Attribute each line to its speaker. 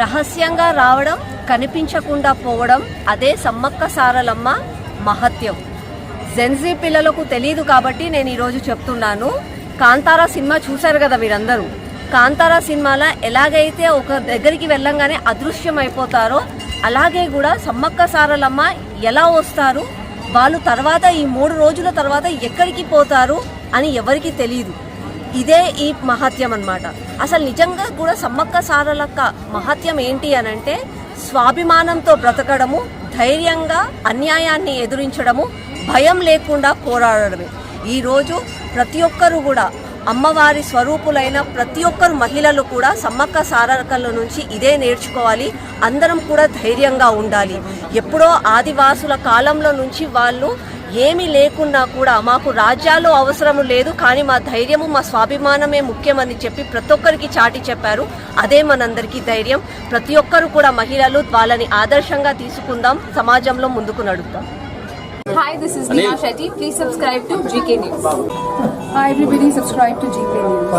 Speaker 1: రహస్యంగా రావడం, కనిపించకుండా పోవడం, అదే సమ్మక్క సారలమ్మ మహత్యం. జెన్జీ పిల్లలకు తెలియదు కాబట్టి నేను ఈరోజు చెప్తున్నాను. కాంతారా సినిమా చూశారు కదా మీరందరూ. కాంతారా సినిమాలో ఎలాగైతే ఒక దగ్గరికి వెళ్ళంగానే అదృశ్యం అయిపోతారో అలాగే కూడా సమ్మక్క సారలమ్మ ఎలా వస్తారు, వాళ్ళు తర్వాత ఈ 3 రోజుల తర్వాత ఎక్కడికి పోతారు అని ఎవరికి తెలియదు. ఇదే ఈ మహత్యం అన్నమాట. అసలు నిజంగా కూడా సమ్మక్క సారలక్క మహత్యం ఏంటి అనంటే స్వాభిమానంతో బ్రతకడము, ధైర్యంగా అన్యాయాన్ని ఎదురించడము, భయం లేకుండా పోరాడడమే. ఈరోజు ప్రతి ఒక్కరు కూడా అమ్మవారి స్వరూపులైన ప్రతి ఒక్కరు మహిళలు కూడా సమ్మక్క సారలక్కల నుంచి ఇదే నేర్చుకోవాలి. అందరం కూడా ధైర్యంగా ఉండాలి. ఎప్పుడో ఆదివాసుల కాలంలో నుంచి వాళ్ళు ఏమీ లేకున్నా కూడా మాకు రాజ్యాలు అవసరం లేదు, కానీ మా ధైర్యము మా స్వాభిమానమే ముఖ్యమని చెప్పి ప్రతి ఒక్కరికి చాటి చెప్పారు. అదే మనందరికీ ధైర్యం. ప్రతి ఒక్కరు కూడా మహిళలు వాళ్ళని ఆదర్శంగా తీసుకుందాం, సమాజంలో ముందుకు నడుద్దాం.
Speaker 2: Hi, this is Neha Shetty. Please subscribe to GK News.
Speaker 3: Hi everybody, subscribe to GK News.